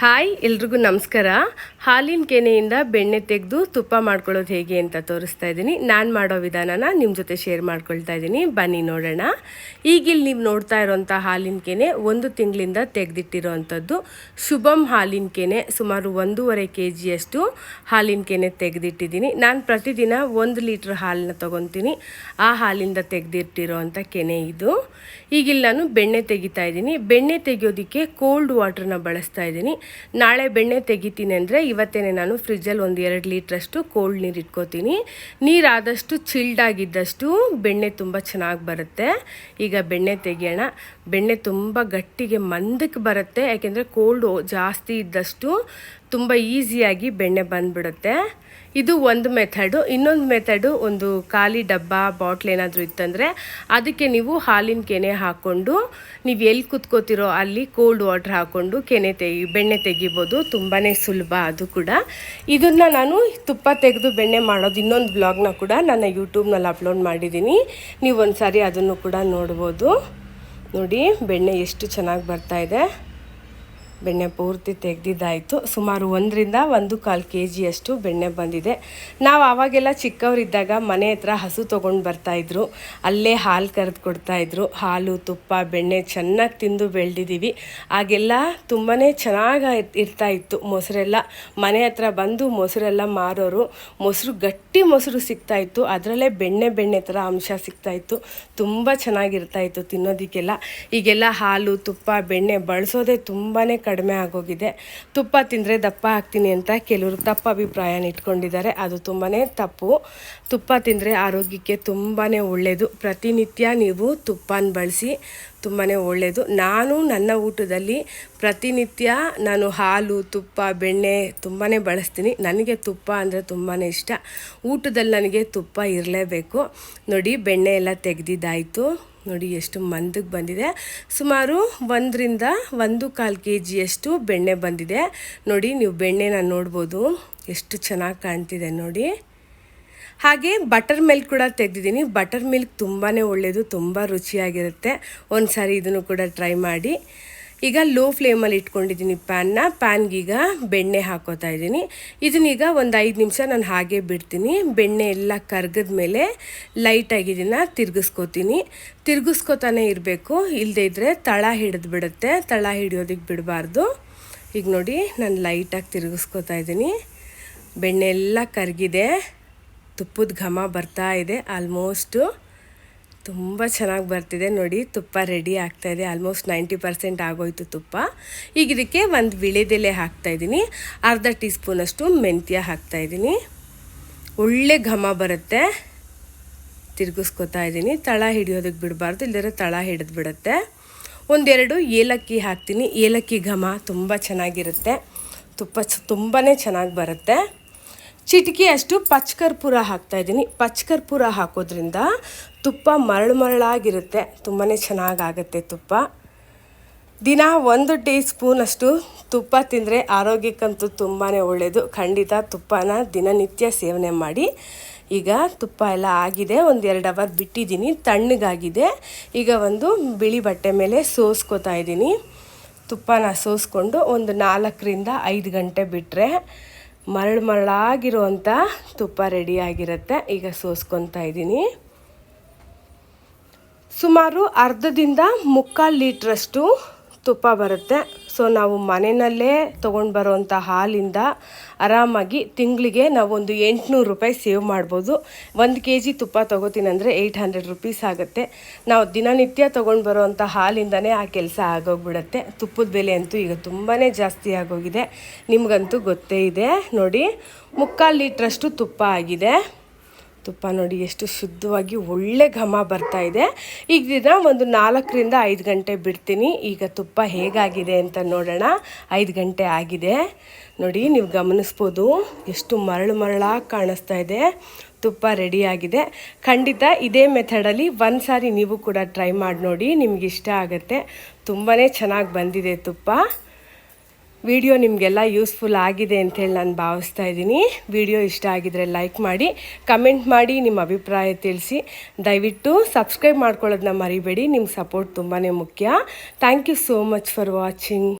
Hi ಎಲ್ರಿಗೂ ನಮಸ್ಕಾರ. ಹಾಲಿನ ಕೆನೆಯಿಂದ ಬೆಣ್ಣೆ ತೆಗೆದು ತುಪ್ಪ ಮಾಡ್ಕೊಳ್ಳೋದು ಹೇಗೆ ಅಂತ ತೋರಿಸ್ತಾ ಇದ್ದೀನಿ. ನಾನು ಮಾಡೋ ವಿಧಾನನ ನಿಮ್ಮ ಜೊತೆ ಶೇರ್ ಮಾಡ್ಕೊಳ್ತಾ ಇದ್ದೀನಿ. ಬನ್ನಿ ನೋಡೋಣ. ಈಗಿಲ್ಲಿ ನೀವು ನೋಡ್ತಾ ಇರೋಂಥ ಹಾಲಿನ ಕೆನೆ 1 ತಿಂಗಳಿಂದ ತೆಗೆದಿಟ್ಟಿರೋವಂಥದ್ದು ಶುಭಮ್ ಹಾಲಿನ ಕೆನೆ. ಸುಮಾರು 1.5 kg ಹಾಲಿನ ಕೆನೆ ತೆಗೆದಿಟ್ಟಿದ್ದೀನಿ. ನಾನು ಪ್ರತಿದಿನ 1 ಲೀಟ್ರ್ ಹಾಲನ್ನ ತೊಗೊತೀನಿ. ಆ ಹಾಲಿಂದ ತೆಗೆದಿಟ್ಟಿರೋವಂಥ ಕೆನೆ ಇದು. ಈಗಿಲ್ಲಿ ನಾನು ಬೆಣ್ಣೆ ತೆಗಿತಾ ಇದ್ದೀನಿ. ಬೆಣ್ಣೆ ತೆಗೆಯೋದಕ್ಕೆ ಕೋಲ್ಡ್ ವಾಟ್ರನ್ನ ಬಳಸ್ತಾ ಇದ್ದೀನಿ. ನಾಳೆ ಬೆಣ್ಣೆ ತೆಗಿತೀನಿ ಅಂದರೆ ಇವತ್ತೇ ನಾನು ಫ್ರಿಜ್ಜಲ್ಲಿ 1-2 ಲೀಟ್ರಷ್ಟು ಕೋಲ್ಡ್ ನೀರು ಇಟ್ಕೋತೀನಿ. ನೀರಾದಷ್ಟು ಚಿಲ್ಡಾಗಿದ್ದಷ್ಟು ಬೆಣ್ಣೆ ತುಂಬ ಚೆನ್ನಾಗಿ ಬರುತ್ತೆ. ಈಗ ಬೆಣ್ಣೆ ತೆಗಿಯೋಣ. ಬೆಣ್ಣೆ ತುಂಬ ಗಟ್ಟಿಗೆ ಮಂದಕ್ಕೆ ಬರುತ್ತೆ, ಯಾಕೆಂದರೆ ಕೋಲ್ಡು ಜಾಸ್ತಿ ಇದ್ದಷ್ಟು ತುಂಬ ಈಸಿಯಾಗಿ ಬೆಣ್ಣೆ ಬಂದುಬಿಡುತ್ತೆ. ಇದು ಒಂದು ಮೆಥಡು. ಇನ್ನೊಂದು ಮೆಥಡು, ಒಂದು ಖಾಲಿ ಡಬ್ಬ ಬಾಟ್ಲ್ ಏನಾದರೂ ಇತ್ತಂದರೆ ಅದಕ್ಕೆ ನೀವು ಹಾಲಿನ ಕೆನೆ ಹಾಕ್ಕೊಂಡು ನೀವು ಎಲ್ಲಿ ಕುತ್ಕೋತಿರೋ ಅಲ್ಲಿ ಕೋಲ್ಡ್ ವಾಟ್ರ್ ಹಾಕ್ಕೊಂಡು ಬೆಣ್ಣೆ ತೆಗಿಬೋದು. ತುಂಬಾ ಸುಲಭ ಅದು ಕೂಡ. ಇದನ್ನು ನಾನು ತುಪ್ಪ ತೆಗೆದು ಬೆಣ್ಣೆ ಮಾಡೋದು ಇನ್ನೊಂದು ಬ್ಲಾಗ್ನ ಕೂಡ ನನ್ನ ಯೂಟ್ಯೂಬ್ನಲ್ಲಿ ಅಪ್ಲೋಡ್ ಮಾಡಿದ್ದೀನಿ. ನೀವು ಒಂದು ಸಾರಿ ಅದನ್ನು ಕೂಡ ನೋಡ್ಬೋದು. ನೋಡಿ ಬೆಣ್ಣೆ ಎಷ್ಟು ಚೆನ್ನಾಗಿ ಬರ್ತಾಯಿದೆ. ಬೆಣ್ಣೆ ಪೂರ್ತಿ ತೆಗೆದಿದ್ದಾಯಿತು. ಸುಮಾರು 1-1.25 kg ಬೆಣ್ಣೆ ಬಂದಿದೆ. ನಾವು ಆವಾಗೆಲ್ಲ ಚಿಕ್ಕವರಿದ್ದಾಗ ಮನೆ ಹತ್ರ ಹಸು ತೊಗೊಂಡು ಬರ್ತಾಯಿದ್ರು. ಅಲ್ಲೇ ಹಾಲು ಕರೆದು ಕೊಡ್ತಾಯಿದ್ರು. ಹಾಲು ತುಪ್ಪ ಬೆಣ್ಣೆ ಚೆನ್ನಾಗಿ ತಿಂದು ಬೆಳೆದಿದ್ದೀವಿ. ಆಗೆಲ್ಲ ತುಂಬಾ ಚೆನ್ನಾಗಿ ಇರ್ತಾಯಿತ್ತು. ಮೊಸರೆಲ್ಲ ಮನೆ ಹತ್ರ ಬಂದು ಮೊಸರೆಲ್ಲ ಮಾರೋರು. ಮೊಸರು ಗಟ್ಟಿ ಮೊಸರು ಸಿಗ್ತಾಯಿತ್ತು. ಅದರಲ್ಲೇ ಬೆಣ್ಣೆ ಥರ ಅಂಶ ಸಿಗ್ತಾಯಿತ್ತು. ತುಂಬ ಚೆನ್ನಾಗಿರ್ತಾಯಿತ್ತು ತಿನ್ನೋದಕ್ಕೆಲ್ಲ. ಈಗೆಲ್ಲ ಹಾಲು ತುಪ್ಪ ಬೆಣ್ಣೆ ಬಳಸೋದೇ ತುಂಬಾ ಕಡಿಮೆ ಆಗೋಗಿದೆ. ತುಪ್ಪ ತಿಂದರೆ ದಪ್ಪ ಆಗ್ತೀನಿ ಅಂತ ಕೆಲವರು ತಪ್ಪು ಅಭಿಪ್ರಾಯನ ಇಟ್ಕೊಂಡಿದ್ದಾರೆ. ಅದು ತುಂಬಾ ತಪ್ಪು. ತುಪ್ಪ ತಿಂದರೆ ಆರೋಗ್ಯಕ್ಕೆ ತುಂಬಾ ಒಳ್ಳೆಯದು. ಪ್ರತಿನಿತ್ಯ ನೀವು ತುಪ್ಪನ ಬಳಸಿ, ತುಂಬಾ ಒಳ್ಳೆಯದು. ನಾನು ನನ್ನ ಊಟದಲ್ಲಿ ಪ್ರತಿನಿತ್ಯ ನಾನು ಹಾಲು ತುಪ್ಪ ಬೆಣ್ಣೆ ತುಂಬಾ ಬಳಸ್ತೀನಿ. ನನಗೆ ತುಪ್ಪ ಅಂದರೆ ತುಂಬಾ ಇಷ್ಟ. ಊಟದಲ್ಲಿ ನನಗೆ ತುಪ್ಪ ಇರಲೇಬೇಕು. ನೋಡಿ ಬೆಣ್ಣೆ ಎಲ್ಲ ತೆಗೆದಿದ್ದಾಯಿತು. ನೋಡಿ ಎಷ್ಟು ಮಂದಕ್ಕೆ ಬಂದಿದೆ. ಸುಮಾರು 1-1.25 kg ಬೆಣ್ಣೆ ಬಂದಿದೆ. ನೋಡಿ ನೀವು ಬೆಣ್ಣೆನ ನೋಡ್ಬೋದು ಎಷ್ಟು ಚೆನ್ನಾಗಿ ಕಾಣ್ತಿದೆ ನೋಡಿ. ಹಾಗೆ ಬಟರ್ ಮಿಲ್ಕ್ ಕೂಡ ತೆಗೆದಿದ್ದೀನಿ. ಬಟರ್ ಮಿಲ್ಕ್ ತುಂಬಾ ಒಳ್ಳೆಯದು, ತುಂಬ ರುಚಿಯಾಗಿರುತ್ತೆ. ಒಂದು ಸಾರಿ ಇದನ್ನು ಕೂಡ ಟ್ರೈ ಮಾಡಿ. ಈಗ ಲೋ ಫ್ಲೇಮಲ್ಲಿ ಇಟ್ಕೊಂಡಿದ್ದೀನಿ ಪ್ಯಾನ್ಗೀಗ ಬೆಣ್ಣೆ ಹಾಕೋತಾ ಇದ್ದೀನಿ. ಇದನ್ನೀಗ ಒಂದು 5 ನಿಮಿಷ ನಾನು ಹಾಗೆ ಬಿಡ್ತೀನಿ. ಬೆಣ್ಣೆ ಎಲ್ಲ ಕರ್ಗದ ಮೇಲೆ ಲೈಟಾಗಿ ಇದನ್ನು ತಿರ್ಗಿಸ್ಕೊತಾನೆ ಇರಬೇಕು. ಇಲ್ಲದೇ ಇದ್ದರೆ ತಳ ಹಿಡಿದು ಬಿಡುತ್ತೆ. ತಳ ಹಿಡಿಯೋದಕ್ಕೆ ಬಿಡಬಾರ್ದು. ಈಗ ನೋಡಿ ನಾನು ಲೈಟಾಗಿ ತಿರುಗಿಸ್ಕೊತಾ ಇದ್ದೀನಿ. ಬೆಣ್ಣೆ ಎಲ್ಲ ಕರಗಿದೆ. ತುಪ್ಪದ ಘಮ ಬರ್ತಾ ಇದೆ. ಆಲ್ಮೋಸ್ಟು ತುಂಬ ಚೆನ್ನಾಗಿ ಬರ್ತಿದೆ. ನೋಡಿ ತುಪ್ಪ ರೆಡಿ ಆಗ್ತಾಯಿದೆ. ಆಲ್ಮೋಸ್ಟ್ 90% ಆಗೋಯ್ತು ತುಪ್ಪ. ಈಗ ಇದಕ್ಕೆ ಒಂದು ವಿಳೆದೆಲೆ ಹಾಕ್ತಾಯಿದ್ದೀನಿ. ಅರ್ಧ ಟೀ ಸ್ಪೂನಷ್ಟು ಮೆಂತ್ಯ ಹಾಕ್ತಾಯಿದ್ದೀನಿ. ಒಳ್ಳೆ ಘಮ ಬರುತ್ತೆ. ತಿರುಗಿಸ್ಕೊತಾ ಇದ್ದೀನಿ. ತಳ ಹಿಡಿಯೋದಕ್ಕೆ ಬಿಡಬಾರ್ದು, ಇಲ್ಲದ್ರೆ ತಳ ಹಿಡಿದು ಬಿಡುತ್ತೆ. 1-2 ಏಲಕ್ಕಿ ಹಾಕ್ತೀನಿ. ಏಲಕ್ಕಿ ಘಮ ತುಂಬ ಚೆನ್ನಾಗಿರುತ್ತೆ. ತುಪ್ಪ ತುಂಬಾ ಚೆನ್ನಾಗಿ ಬರುತ್ತೆ. ಚಿಟಿಕೆ ಅಷ್ಟು ಪಚ್ಕರ್ಪೂರ ಹಾಕ್ತಾಯಿದ್ದೀನಿ. ಪಚ್ಕರ್ಪೂರ ಹಾಕೋದ್ರಿಂದ ತುಪ್ಪ ಮರಳಾಗಿರುತ್ತೆ. ತುಂಬಾ ಚೆನ್ನಾಗಾಗತ್ತೆ ತುಪ್ಪ. ದಿನ 1 ಟೀ ಸ್ಪೂನಷ್ಟು ತುಪ್ಪ ತಿಂದರೆ ಆರೋಗ್ಯಕ್ಕಂತೂ ತುಂಬಾ ಒಳ್ಳೆಯದು. ಖಂಡಿತ ತುಪ್ಪನ ದಿನನಿತ್ಯ ಸೇವನೆ ಮಾಡಿ. ಈಗ ತುಪ್ಪ ಎಲ್ಲ ಆಗಿದೆ. 1-2 ಅವರ್ ಬಿಟ್ಟಿದ್ದೀನಿ, ತಣ್ಣಗಾಗಿದೆ. ಈಗ ಒಂದು ಬಿಳಿ ಬಟ್ಟೆ ಮೇಲೆ ಸೋಸ್ಕೋತಾ ಇದ್ದೀನಿ. ತುಪ್ಪನ ಸೋಸ್ಕೊಂಡು ಒಂದು 4-5 ಗಂಟೆ ಬಿಟ್ಟರೆ ಮರಳಾಗಿರುವಂಥ ತುಪ್ಪ ರೆಡಿಯಾಗಿರುತ್ತೆ. ಈಗ ಸೋಸ್ಕೊತಾ ಇದ್ದೀನಿ. ಸುಮಾರು ಅರ್ಧದಿಂದ 3/4 ಲೀಟ್ರಷ್ಟು ತುಪ್ಪ ಬರುತ್ತೆ. ಸೊ ನಾವು ಮನೆಯಲ್ಲೇ ತೊಗೊಂಡು ಬರೋವಂಥ ಹಾಲಿಂದ ಆರಾಮಾಗಿ ತಿಂಗಳಿಗೆ ನಾವು ಒಂದು 800 ರೂಪಾಯಿ ಸೇವ್ ಮಾಡ್ಬೋದು. 1 kg ತುಪ್ಪ ತೊಗೋತೀನಿ ಅಂದರೆ 800 ರೂಪೀಸ್ ಆಗುತ್ತೆ. ನಾವು ದಿನನಿತ್ಯ ತೊಗೊಂಡು ಬರೋವಂಥ ಹಾಲಿಂದನೇ ಆ ಕೆಲಸ ಆಗೋಗ್ಬಿಡುತ್ತೆ. ತುಪ್ಪದ ಬೆಲೆ ಅಂತೂ ಈಗ ತುಂಬಾ ಜಾಸ್ತಿ ಆಗೋಗಿದೆ. ನಿಮಗಂತೂ ಗೊತ್ತೇ ಇದೆ. ನೋಡಿ 3/4 ಲೀಟ್ರಷ್ಟು ತುಪ್ಪ ಆಗಿದೆ. ತುಪ್ಪ ನೋಡಿ ಎಷ್ಟು ಶುದ್ಧವಾಗಿ ಒಳ್ಳೆ ಘಮ ಬರ್ತಾಯಿದೆ. ಈಗ ಇದನ್ನು ಒಂದು 4-5 ಗಂಟೆ ಬಿಡ್ತೀನಿ. ಈಗ ತುಪ್ಪ ಹೇಗಾಗಿದೆ ಅಂತ ನೋಡೋಣ. 5 ಗಂಟೆ ಆಗಿದೆ. ನೋಡಿ ನೀವು ಗಮನಿಸ್ಬೋದು ಎಷ್ಟು ಮರಳಾಗಿ ಕಾಣಿಸ್ತಾ ಇದೆ. ತುಪ್ಪ ರೆಡಿಯಾಗಿದೆ. ಖಂಡಿತ ಇದೇ ಮೆಥಡಲ್ಲಿ ಒಂದು ಸಾರಿ ನೀವು ಕೂಡ ಟ್ರೈ ಮಾಡಿ ನೋಡಿ. ನಿಮ್ಗೆ ಇಷ್ಟ ಆಗುತ್ತೆ. ತುಂಬಾ ಚೆನ್ನಾಗಿ ಬಂದಿದೆ ತುಪ್ಪ. ವಿಡಿಯೋ ನಿಮಗೆಲ್ಲ ಯೂಸ್ಫುಲ್ ಆಗಿದೆ ಅಂಥೇಳಿ ನಾನು ಭಾವಿಸ್ತಾ ಇದ್ದೀನಿ. ವಿಡಿಯೋ ಇಷ್ಟ ಆಗಿದರೆ ಲೈಕ್ ಮಾಡಿ, ಕಮೆಂಟ್ ಮಾಡಿ, ನಿಮ್ಮ ಅಭಿಪ್ರಾಯ ತಿಳಿಸಿ. ದಯವಿಟ್ಟು ಸಬ್ಸ್ಕ್ರೈಬ್ ಮಾಡ್ಕೊಳ್ಳೋದನ್ನ ಮರಿಬೇಡಿ. ನಿಮ್ಮ ಸಪೋರ್ಟ್ ತುಂಬಾ ಮುಖ್ಯ. Thank you so much for watching.